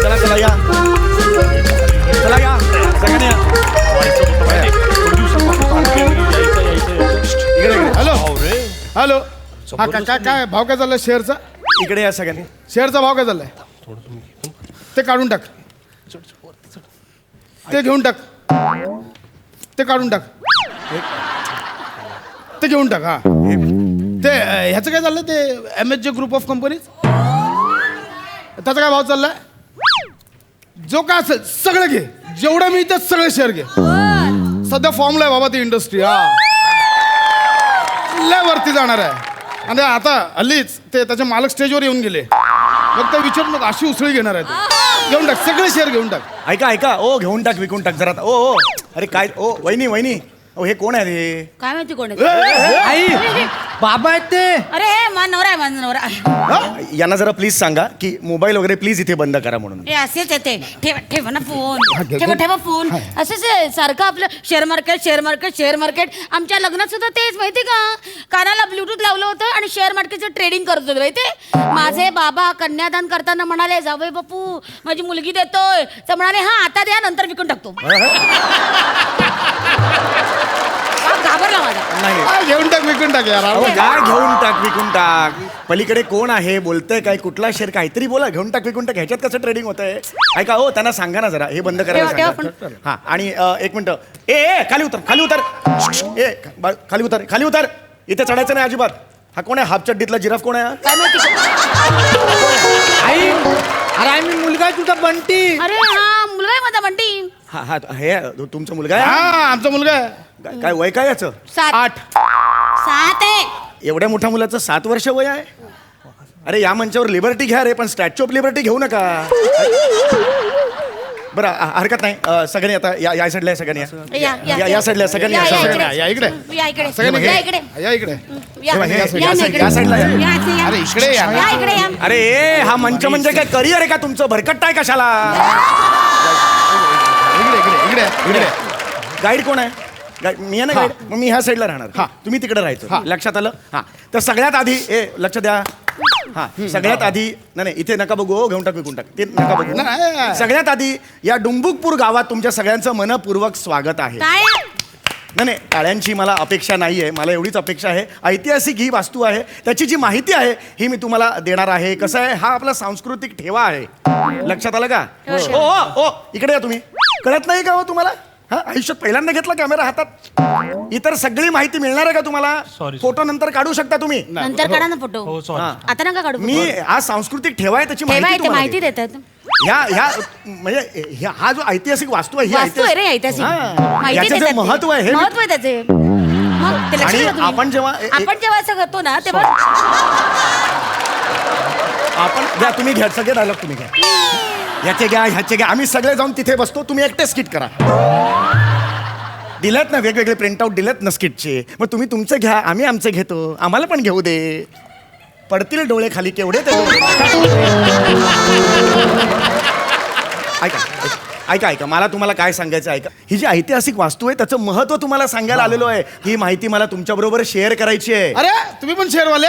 चला चला या, चला या सगळ्यांनी या. Hello hello. हा काय भाव काय चाललाय शेअरचा? इकडे या सगळ्यांनी. शेअरचा भाव काय चाललाय? ते काढून टाक, ते घेऊन टाक, ते काढून टाक, ते घेऊन टाक. हा ते ह्याचं काय चाललंय? ते MHJ ग्रुप ऑफ कंपनीज, त्याचा काय भाव चाललाय? जो काय असेल सगळं घे, जेवढं मी ते सगळे शेअर घे. सध्या फॉर्मला आहे बाबा ती इंडस्ट्री. हा लय वरती जाणार आहे. आणि आता हल्लीच ते त्याचे मालक स्टेजवर येऊन गेले. मग ते विचारून मग अशी उसळी घेणार आहे ते. घेऊन टाक, सगळे शेअर घेऊन टाक. ऐका ऐका, ओ घेऊन टाक, विकून टाक जरा. ओ ओ अरे काय, ओ वहिनी वहिनी, ओ हे कोण आहे रे? काय माहिती कोण आहे? आई बाबा आहेत ते. अरे हे माझा नवरा आहे, माझा नवरा. यांना जरा प्लीज सांगा की मोबाईल वगैरे प्लीज इथे बंद करा म्हणून. हे असेच येते. ठेवा ना फोन, ठेवा फोन. असंच आहे सारखं आपलं share market share market share market. आमच्या लग्नात सुद्धा तेच माहिती का, कानाला ब्लूटूथ लावलं होतं आणि शेअर मार्केटचं ट्रेडिंग करत होते माहिती. माझे बाबा कन्यादान करताना म्हणाले, जावई बापू माझी मुलगी देतोय, तर म्हणाले हा आता द्या नंतर विकून टाकतो. घाबरला माझा. नाही घेऊन टाक, विकून टाक यार. अहो, काय घेऊन टाक विकून टाक? पलीकडे कोण आहे, बोलतंय काय, कुठला शेअर, काहीतरी बोला. घेऊन टाक विकून टाक, ह्याच्यात कसं ट्रेडिंग होतंय? ऐका हो, त्यांना सांगा ना जरा हे बंद करायला सांगा. हा आणि एक मिनिट. ए खाली उतर, खाली उतर. ए खाली उतर, खाली उतर. इथे चढायचं नाही अजिबात. हा कोण आहे? हाफ चड्डीतला जिराफ कोण आहे? काय माहिती? आई अरे आई मी मुलगा आहे तुझा बंटी. अरे हा मुलगा आहे माझा बंटी. हा हा हे तुमचा मुलगा आहे? हा आमचा मुलगा आहे. काय वय काय याचं? 8. 7 आहे. एवढ्या मोठ्या मुलाचं 7 वर्ष वय आहे? अरे या मंचावर लिबर्टी घ्या रे, पण स्टॅच्यू ऑफ लिबर्टी घेऊ नका. बरं हरकत नाही. सगळ्यांनी आता या साईडला सगळ्यांनी या साईडला सगळ्यांनी या इकडे, या इकडे सगळ्यांनी या इकडे या इकडे. या साईडला या. अरे इकडे या. या इकडे या. अरे हा मंच म्हणजे काय करिअर आहे का तुमचं? भरकटताय कशाला? इकडे इकडे इकडे इकडे. गाईड कोण आहे? मी आहे ना गाईड. मग मी ह्या साईडला राहणार. हा तुम्ही तिकडे राहायचं. लक्षात आलं? हा तर सगळ्यात आधी लक्ष द्या. हा सगळ्यात आधी नाही इथे नका बघू, घेऊन टाक विकून टाक, ते नका बघू. सगळ्यात आधी या डुंबुकपूर गावात तुमच्या सगळ्यांचं मनपूर्वक स्वागत आहे. काय? नाही टाळ्यांची मला अपेक्षा नाही आहे. मला एवढीच अपेक्षा आहे, ऐतिहासिक ही वास्तू आहे, त्याची जी माहिती आहे ही मी तुम्हाला देणार आहे. कसं आहे, हा आपला सांस्कृतिक ठेवा आहे. लक्षात आलं का? ओ इकडे या तुम्ही. कळत नाही का हो तुम्हाला? हा आयुष्यात पहिल्यांदा घेतला कॅमेरा हातात. इतर सगळी माहिती मिळणार आहे का तुम्हाला? फोटो नंतर काढू शकता तुम्ही. नंतर काढा ना फोटो. आता नका काढू. मी हा सांस्कृतिक ठेवा आहे, त्याची माहिती देतात. ह्या म्हणजे हा जो ऐतिहासिक वास्तू आहे, वास्तू आहे रे ऐतिहासिक. याचं जे महत्व आहे, महत्व आहे त्याचे. मग ते लक्षात आणि आपण जेव्हा असं करतो ना तेव्हा आपण घ्या, तुम्ही घ्या सगळे डायलॉग तुम्ही घ्या. ह्याचे घ्या, ह्याचे घ्या. आम्ही सगळे जाऊन तिथे बसतो, तुम्ही एकटे स्किट करा. दिलेत ना वेगवेगळे प्रिंटआउट दिलेत ना स्किटचे, मग तुम्ही तुमचे घ्या, आम्ही आमचे घेतो. आम्हाला पण घेऊ दे. पडतील डोळे खाली केवढे ते. ऐका ऐका ऐका, मला तुम्हाला काय सांगायचं ऐका. ही जी ऐतिहासिक वास्तू आहे त्याचं महत्व तुम्हाला सांगायला आलेलो आहे. ही माहिती मला तुमच्या बरोबर शेअर करायची आहे. अरे तुम्ही पण शेअरवाले?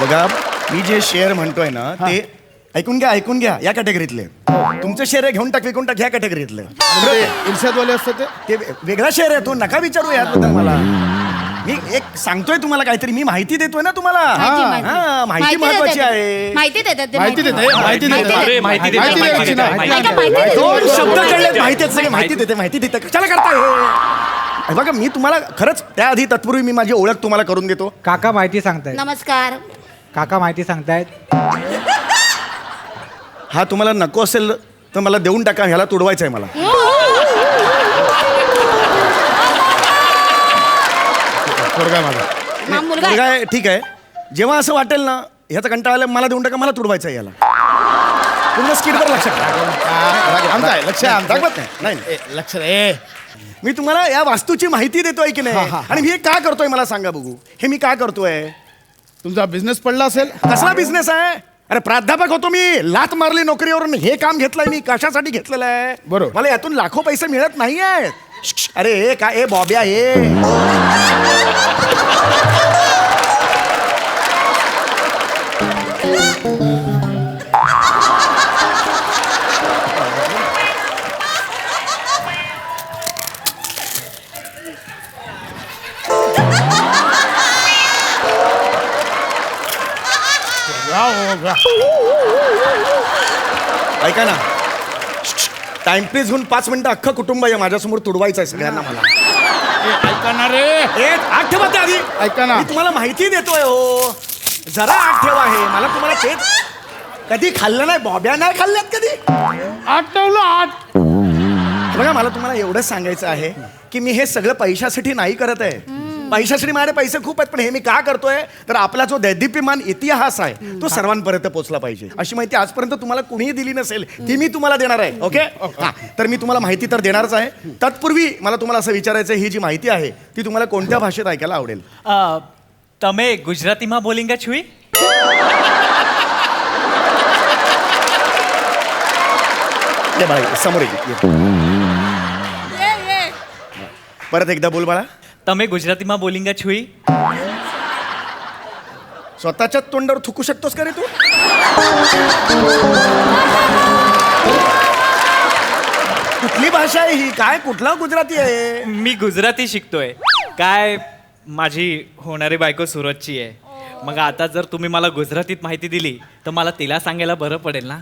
बघा मी जे शेअर म्हणतोय ना ते ऐकून घ्या या कॅटेगरीतले. तुमचे शेअर आहे, घेऊन टाक विकून टाक ह्या कॅटेगरीतले. इर्षादवाले असतात ते वेगळा शेअर आहे, तो नका विचारू याबद्दल. मला मी एक सांगतोय तुम्हाला काहीतरी, मी माहिती देतोय ना तुम्हाला. माहिती महत्वाची आहे. माहिती देतात. दोन शब्द कळले. माहिती देते कशाला करताय? बघा मी तुम्हाला खरंच त्याआधी तत्पूर्वी मी माझी ओळख तुम्हाला करून देतो. काका माहिती सांगतायत. नमस्कार काका माहिती सांगतायत. हा तुम्हाला नको असेल तर मला देऊन टाका, ह्याला तुडवायचं आहे मला. मुलगा आहे, ठीक आहे. जेव्हा असं वाटेल ना ह्याचा कंटाळा आला मला देऊन टाका, मला तुडवायचं आहे याला. तुमच्या स्किटवर लक्ष नाही. मी तुम्हाला या वास्तूची माहिती देतोय की नाही, आणि मी हे का करतोय मला सांगा बघू. हे मी का करतोय? तुमचा बिझनेस पडला असेल. कसला बिझनेस आहे? अरे प्राध्यापक होतो मी, लात मारली नोकरीवरून. हे काम घेतलंय मी, कशासाठी घेतलेलं आहे? बरोबर. मला यातून लाखो पैसे मिळत नाही आहेत. अरे काय बॉब्या हे ऐका ना, टाइम प्लीज होऊन 5 मिनिटं अख्खं कुटुंब आहे माझ्यासमोर तुडवायचं आहे सगळ्यांना मला. ऐका ना रे. आठ ठेवा ते आधी. ऐका ना. मी तुम्हाला माहिती देतोय हो, जरा आठ ठेवा आहे. मला तुम्हाला तेच कधी खाल्लं नाही, बॉब्या नाही खाल्ल्यात कधी. आठवलं आठ. बघा, मला तुम्हाला एवढंच सांगायचं आहे की मी हे सगळं पैशासाठी नाही करत आहे. पैशासाठी माझे पैसे खूप आहेत, पण हे मी का करतोय तर आपला जो दैदिप्यमान इतिहास आहे तो सर्वांपर्यंत पोहोचला पाहिजे. अशी माहिती आजपर्यंत तुम्हाला कुणीही दिली नसेल, ती मी तुम्हाला देणार आहे. ओके, हा, तर मी तुम्हाला माहिती तर देणारच आहे. तत्पूर्वी मला तुम्हाला असं विचारायचं आहे, ही जी माहिती आहे ती तुम्हाला कोणत्या भाषेत ऐकायला आवडेल? તમે ગુજરાતીમાં બોલિંગા છુઈ ये बाळा, समोर ये. परत एकदा बोल बाळा. તમે ગુજરાતીમાં બોલિંગા છુઈ स्वतःच्या तोंडावर थुकू शकतोस का रे तू? कुठली भाषा आहे ही? काय कुठला गुजराती आहे? मी गुजराती शिकतोय. काय माझी होणारी बायको सुरतची आहे. मग आता जर तुम्ही मला गुजरातीत माहिती दिली तर मला तिला सांगायला बरं पडेल ना.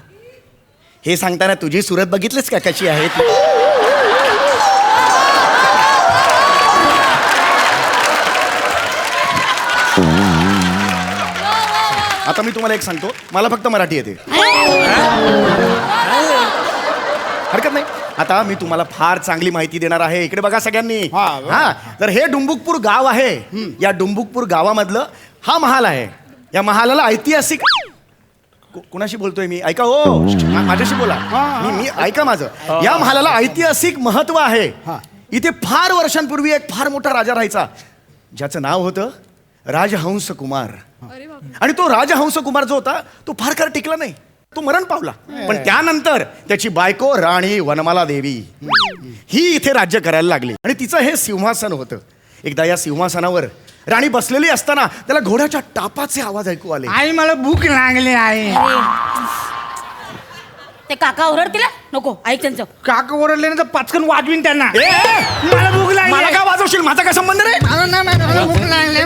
हे सांगताना तुझी सुरत बघितलीस का कशी आहे ती? आता मी तुम्हाला एक सांगतो, मला फक्त मराठी येते. हरकत नाही. आता मी तुम्हाला फार चांगली माहिती देणार आहे. इकडे बघा सगळ्यांनी. हा, तर हे डुंबुकपूर गाव आहे. या डुंबुकपूर गावामधलं हा महाल आहे. या महालाला ऐतिहासिक कुणाशी बोलतोय मी? ऐका हो, माझ्याशी बोला. मी ऐका माझं. या महालाला ऐतिहासिक महत्व आहे. इथे फार वर्षांपूर्वी एक फार मोठा राजा राहायचा, ज्याचं नाव होतं राजहंस कुमार. आणि तो राजहंस कुमार जो होता तो फार काळ टिकला नाही, तो मरण पावला. पण त्यानंतर त्याची बायको राणी वनमाला देवी ही इथे राज्य करायला लागली. आणि तिचं हे सिंहासन होतं. एकदा या सिंहासनावर राणी बसलेली असताना त्याला घोड्याच्या टापाचे आवाज ऐकू आले. आई मला भूक लागली आहे. ते काका ओरडतील हा? नको, ऐक त्यांचं. काका ओरडले ना तर पाचकन वाजवीन त्यांना. ए, मला भूक लागली. मला काय वाजवशील? माझा काय संबंध रे? मला भूक लागली.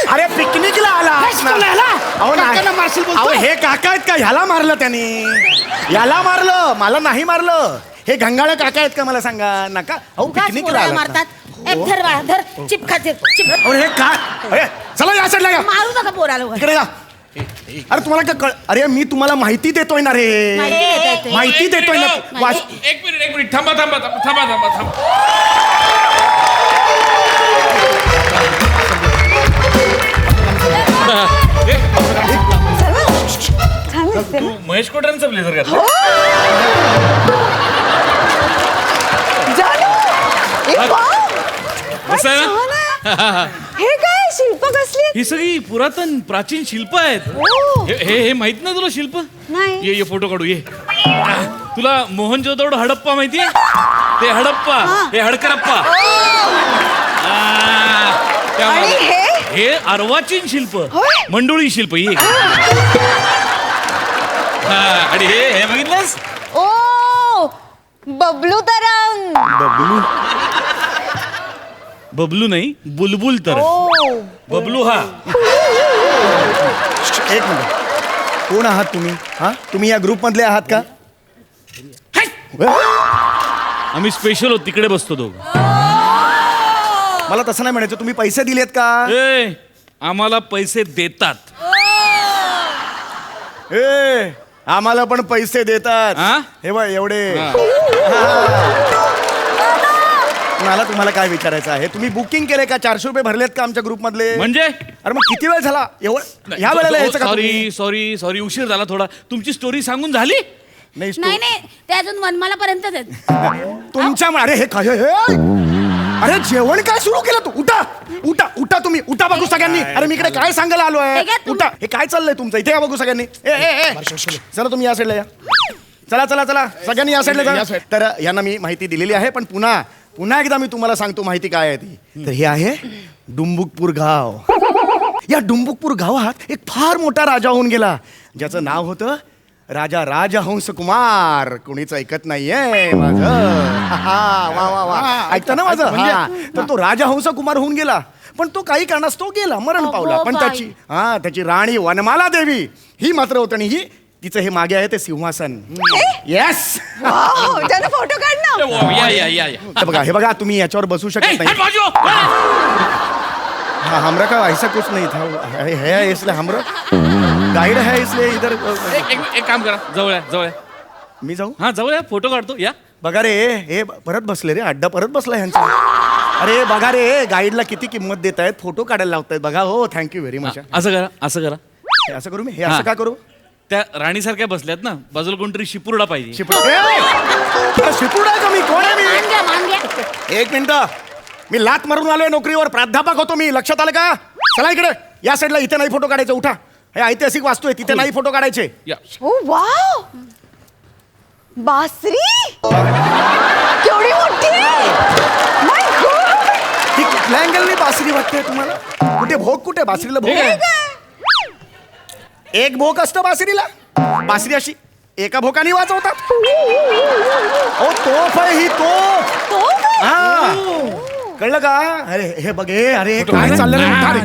अरे पिकनिकला आला. अहो, हे काका आहेत का? ह्याला मारलं त्यांनी, याला मारलं, मला नाही मारलं. हे घंगाळ काका आहेत का मला सांगा? नका. अहो, उगाच पिकनिकला पोराला आला. मारतात. ए, धर बाळा, धर. चिप खाते, चिप. अरे हे काय? अरे चला या साईडला या. मारू नका पोराला वर. इकडे या. अरे तुम्हाला काय कळ? अरे मी तुम्हाला माहिती देतोय ना रे. माहिती देता येते. माहिती देतोय ना. एक मिनिट थांबा थांबा थांबा थांबा थांबा थांबा. तू महेश कोटरांचा ब्लेझर घातला. कसं आहे ना? हे काय शिल्प कसली ही सगळी पुरातन प्राचीन शिल्प आहेत. हे माहित ना तुला शिल्प? नाही. ये फोटो काढू ये. तुला मोहनजोदडो हडप्पा माहितीये? ते हडप्पा, हे हडकरप्पा. आणि हे अर्वाचीन शिल्प, मंडोळी शिल्प. ये आणि हे बघितलंस? ओ बबलू तरंग. बबलू नाही, बुलबुल तर. बबलू हा. एक मिनिट, कोण आहात तुम्ही? हा, तुम्ही या ग्रुप मधले आहात का? आम्ही स्पेशल होत, तिकडे बसतो दोघ. मला तसं नाही म्हणायचं. तुम्ही पैसे दिलेत का? आम्हाला पैसे देतात. ए, आम्हाला पण पैसे देतात. हा? हे बघ एवढे. मला तुम्हाला काय विचारायचं आहे? तुम्ही बुकिंग केले का? 400 रुपये भरलेत का आमच्या ग्रुप मधले? म्हणजे अरे मग किती वेळ झाला? एवढं ह्या वेळेला यायचं का तुम्ही? सॉरी सॉरी सॉरी, उशीर झाला थोडा. तुमची स्टोरी सांगून झाली? नाही नाही, ते अजून वनमाला पर्यंतच आहेत. तुमच्या अरे हे काय हे? अरे जेवण काय सुरू केलं तू? उठा उठा उठा तुम्ही उठा बघू सगळ्यांनी. अरे मी इकडे काय सांगायला आलो आहे? हे काय तुम्ही- उठा. हे काय चाललंय तुमचं? इथे या बघू सगळ्यांनी. चला तुम्ही या साईडला या. चला चला चला सगळ्यांनी या साईडला या जा. side. तर यांना मी माहिती दिलेली आहे, पण पुन्हा एकदा मी तुम्हाला सांगतो माहिती काय आहे ती. तर हे आहे डुंबुकपूर गाव. या डुंबुकपूर गावात एक फार मोठा राजा होऊन गेला, ज्याचं नाव होतं राजा राजहंस कुमार. कोणीच ऐकत नाहीये माझं. वा वा वा. ऐकता ना माझं? हा. तर तो राजहंस कुमार होऊन गेला, पण तो काही कारणास्तव गेला, मरण पावला. पण बाई. त्याची राणी वनमाला देवी ही मात्र होतं आणि ही तिचं हे मागे आहे ते सिंहासन. येस. वाव, त्यानं फोटो काढ ना. या हे बघा तुम्ही याच्यावर बसू शकत नाही. हाँ हमरा का ऐसा कुछ नहीं था. है इसलिए हमरा गाइड है इसलिए इधर. एक काम करा, जवळ जवळ मी जाऊ? हा जवळ फोटो काढतो या. बघा रे हे परत बसले रे, अड्डा परत बसला ह्यांचा. अरे बघा रे गाईडला किती किंमत देत आहेत, फोटो काढायला लावतायत बघा. हो थँक्यू व्हेरी मच. असं करा असं करा. हे असं करू मी? हे असं का करू? त्या राणीसारख्या बसल्यात ना, बाजूला कोणतरी शिपुर्डा पाहिजे. शिपूड आहे का मी? कोण आहे मान घ्या मान घ्या. मी? एक मिनिट, मी लात मारून आलोय नोकरीवर, प्राध्यापक होतो मी. लक्षात आलं का? चला इकडे या साईडला. इथे नाही फोटो काढायचे. उठा. हे ऐतिहासिक वास्तू आहे, तिथे नाही फोटो काढायचे. या ओ वाव, बासरी केवढी मोठी आहे. माय गॉड. ही कुठल्या अँगलनी बासरी वाटते तुम्हाला? कुठे भोग? कुठे बासरीला भोग आहे? एक भोग असतं बासरीला. बासरी अशी एका भोकाने वाजवतात. ओ तोफ आहे ही, तोफ. हा कळलं का? अरे हे बघे, अरे काय चाललं रे? उठा रे.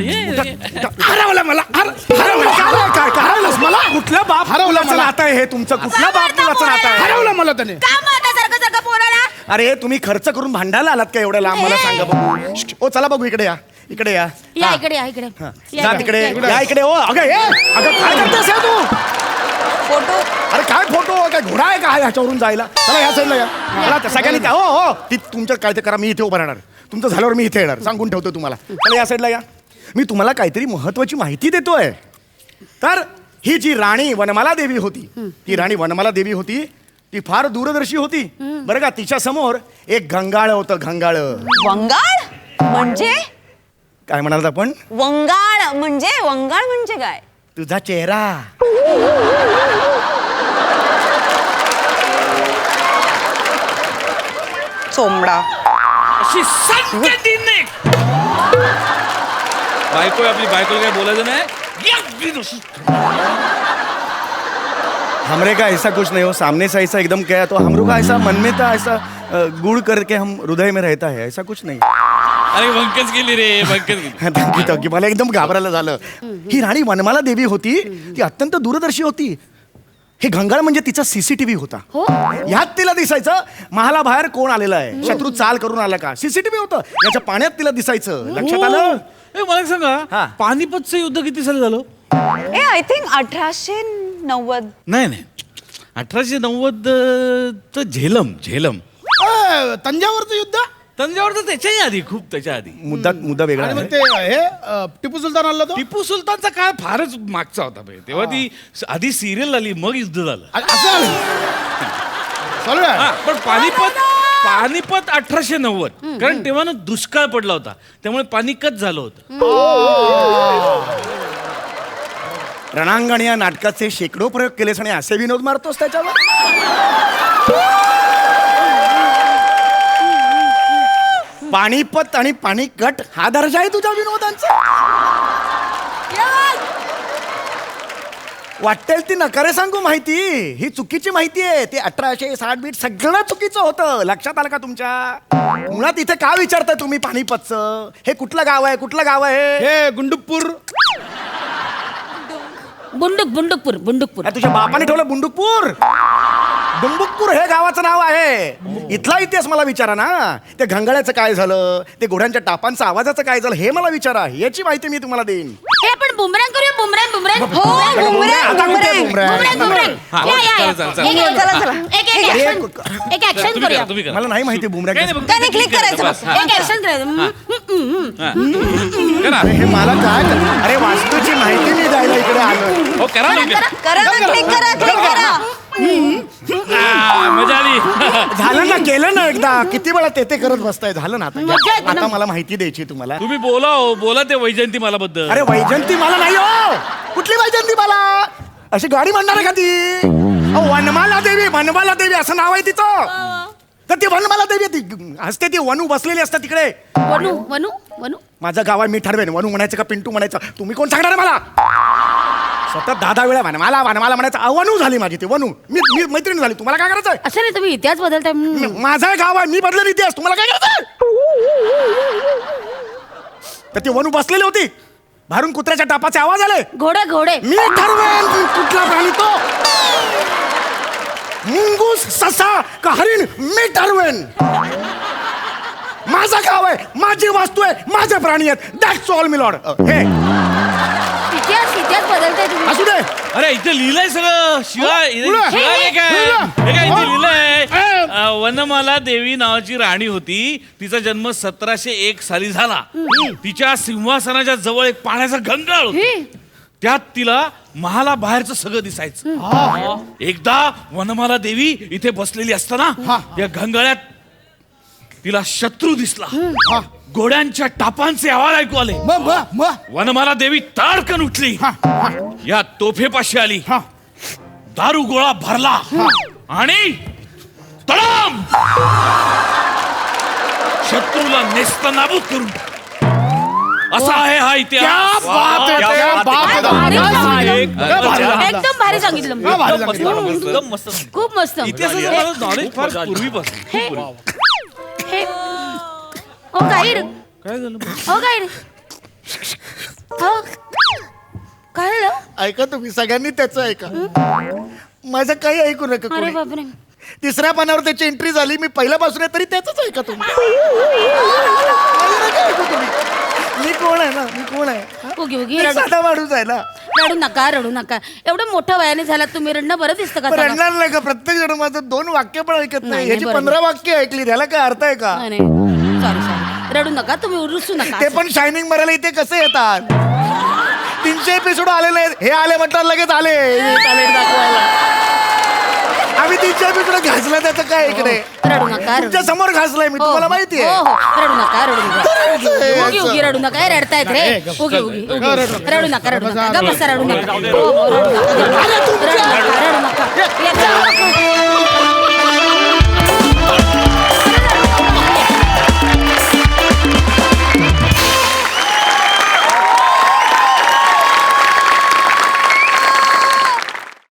उठा. हरवलं मला. काय हरवलंस मला? कुठल्या बाप हरवलं नातं आहे हे तुमचं? कुठल्या बाप मुलाचं नातं आहे? हरवलं मला त्याने. का मारता सारखं सारखं पोराला? अरे तुम्ही खर्च करून भांडायला आलात का एवढ्या लांब? मला सांगा बघू. ओ चला बघू इकडे या. इकडे या. या इकडे या इकडे. हा. या जा इकडे, तिकडे. या इकडे. या इकडे. ओ अगं काय करतेस हे तू? फोटो. अरे काय फोटो? काय घोडा आहे का ह्याच्यावरून जायला? चला या साईडला या. चला त्या सगळ्यांनी त्या. हो ती तुमचं काय ते करा, मी इथे उभं राहणार. तुमचं झाल्यावर मी इथे येणार, सांगून ठेवतो तुम्हाला. चला या साईडला या. मी तुम्हाला काहीतरी महत्वाची माहिती देतोय. तर ही जी राणी वनमाला देवी होती, ती राणी वनमाला देवी होती, ती फार दूरदर्शी होती बरं का. तिच्या समोर एक घंगाळ होतं. घंगाळ वंगाळ म्हणजे? काय म्हणाल आपण? वंगाळ म्हणजे काय? तुझा चेहरा. चोमडा. अशी संकटीने बायको आहे आपली, बायकोला काय बोलायचं नाही. हमरे का ऐसा कुछ नहीं हो, सामने से ऐसा एकदम क्या तो हमरो का ऐसा मन में था ऐसा गुड़ करके हम हृदय में रहता है, ऐसा कुछ नहीं. अरे बंकच गेली रे, बंकच गेली. थँक्यू. मला एकदम घाबरायला झालं. ही राणी वनमाला देवी होती, ती अत्यंत दूरदर्शी होती. हे घंगाळ म्हणजे तिचा सीसीटीव्ही होता. हो. ह्यात तिला दिसायचं महालाबाहेर कोण आलेलं आहे, शत्रू चाल करून आला का. सीसीटीव्ही होतं याच्या पाण्यात तिला दिसायचं. लक्षात आलं? ए, मला एक हा. सांगा, पानिपतचं युद्ध किती साली झालं? I think 1890. नाही 1890 तर झेलम. तंजावरचं युद्ध. तंजावर तर त्याच्याही आधी, खूप त्याच्या आधी. मुद्दा वेगळा आणि मग आहे. ते हे टिपू सुलतान आला तो. टिपू सुलतानचा काळ फारच मागचा होता बे. तेव्हा ती आधी सिरियल आली, मग युद्ध झालं. असं झालं. चालू आहे. हा, पण पानिपत 1890, कारण तेव्हा ना दुष्काळ पडला होता, त्यामुळे पानिकत झालं होतं. रणांगण या नाटकाचे शेकडो प्रयोग केलेस आणि असे विनोद मारतोस त्याच्यावर. पाणीपत आणि पाणीकट हा दर्जा आहे तुझ्या विनोदांचा. वाटेल ती नकारे सांगू माहिती, ही चुकीची माहिती आहे. ते 1860 सगळं चुकीचं होतं. लक्षात आलं का तुमच्या? मुळात इथे का विचारताय तुम्ही पानिपतचं? हे कुठलं गाव आहे? कुठलं गाव आहे? हे गुंडुकपूर. बुंडुकपूर. अरे तुझ्या बापाने ठेवलं बुंडुकपूर? डुंबुकपूर हे गावाचं नाव आहे. इथला इतिहास मला विचारा ना. ते घंगाळ्याचं काय झालं, ते घोड्यांच्या टापांचा आवाजाचं काय झालं हे मला विचारा. याची माहिती मी तुम्हाला देईन. हे आपण बुमरँग करूया. बुमरँग हो, बुमरँग. आता कुठे बुमरँग? हा, या, या, या. चला. चला. एक ऍक्शन करूया. तुम्ही करा. मला नाही माहिती बुमरँग. काही नाही, त्याने click करायचं बस, हा. एक ऍक्शन करायचं. करा. अरे हे मला काय अरे वास्तूची माहिती मी द्यायला इकडे आलो. हो करा लवकर. करा ना, क्लिक करा. मजा आली. झालं ना केलं ना एकदा किती वेळा ते करत बसताय झालं ना आता मजा येते ना. आता मला माहिती द्यायची तुम्हाला तुम्ही बोला हो बोला ते वैजयंती मला बद्दल. अरे वैजंती मला नाही हो कुठली वैजंती मला अशी गाडी म्हणणार आहे का ती अहो, वनमाला देवी असं नाव आहे तिचं तर ती वनमाला देवी ती असते ती वनू बसलेली असतात तिकडे वनू वनू वनू माझं गाव आहे मी ठरवेन वनू म्हणायचं का पिंटू म्हणायचं तुम्ही कोण सांगणार आहे मला सतत 10 वेळा वनमाला म्हणायचं वनू झाली माझी ती वनू मी मैत्रीण झाली तुम्हाला काय करायचंय असं नाही तुम्ही इतिहास बदलताय माझं गाव आहे मी बदलेल इतिहास तुम्हाला काय करायचंय तर ती वनू बसलेली होती बाहेरून कुत्र्याच्या टापाचे आवाज आले घोडे घोडे मी ठरवेन कुठला प्राणी तो मुंगूस ससा का हरिण मी ठरवेन माझं गाव आहे माझी वास्तू आहे माझे प्राणी आहेत दॅट्स ऑल मी लॉर्ड हे इतिहास बदलताय तुम्ही असू दे अरे इथे लिहिलंय सगळं शिवाय पुढे. शिवाय हे काय पुढे. हे काय इथे लिहिलंय वनमाला देवी नावाची राणी होती तिचा जन्म 1701 साली झाला तिच्या सिंहासनाच्या जवळ एक पाण्याचा गंगाळ होता त्यात तिला महाला बाहेरचं सगळं दिसायचं एकदा वनमाला देवी इथे बसलेली असताना या गंगाळ्यात तिला शत्रू दिसला घोड्यांच्या टापांचे आवाज ऐकू आले वनमाला देवी ताडकन उठली या तोफेपाशी आली दारू गोळा भरला आणि तडाम शत्रूला नेस्तनाबूत करून टाकलं. असा आहे हा इतिहास. एकदम भारी सांगितलं एकदम मस्त. खूप मस्त इतिहासाचं मला नॉलेज फार पूर्वीपासून हे खूप पूर्वी. हे ओ गाईड काय झालं ओ गाईड हो काय झालं ऐका तुम्ही सगळ्यांनी त्याचं ऐका माझं काही ऐकू नका अरे कोणी. बापरे तिसऱ्या पानावर त्याची एंट्री झाली मी पहिल्यापासून आहे तरी त्याच ऐका तुम्ही नका ऐकू तुम्ही. मी कोण आहे ना मी कोण आहे हा? उगी उगी मी साधा माणूस आहे ना रडू नका एवढं मोठं वयाने झालात तुम्ही रडणं बरं दिसतं का पण सांगा? रडणार नाही का प्रत्येक जण माझं 2 वाक्य पण ऐकत नाही, नाही याची बरोबर. 15 वाक्य ऐकली त्याला काय अर्थ आहे का नाही सॉरी रडू नका तुम्ही रुसू नका ते पण शायनिंग मारायला इथे कसे येतात 300 एपिसोड आले नाहीत हे आले म्हटलं लगेच आले टॅलेंट दाखवायला आम्ही 300 एपिसोड घासला त्याचं काय इकडे रडू नका तुमच्या समोर घासलाय मी हो, तुम्हाला माहिती हो, आहे हो. रडू नका रडायचंय. उगी उगी रडू नका हे रडतायत रे उगी उगी रडू नका रडू नका गप्प बसा रडू नका हो, हो, रडू नका रडू नका याचं-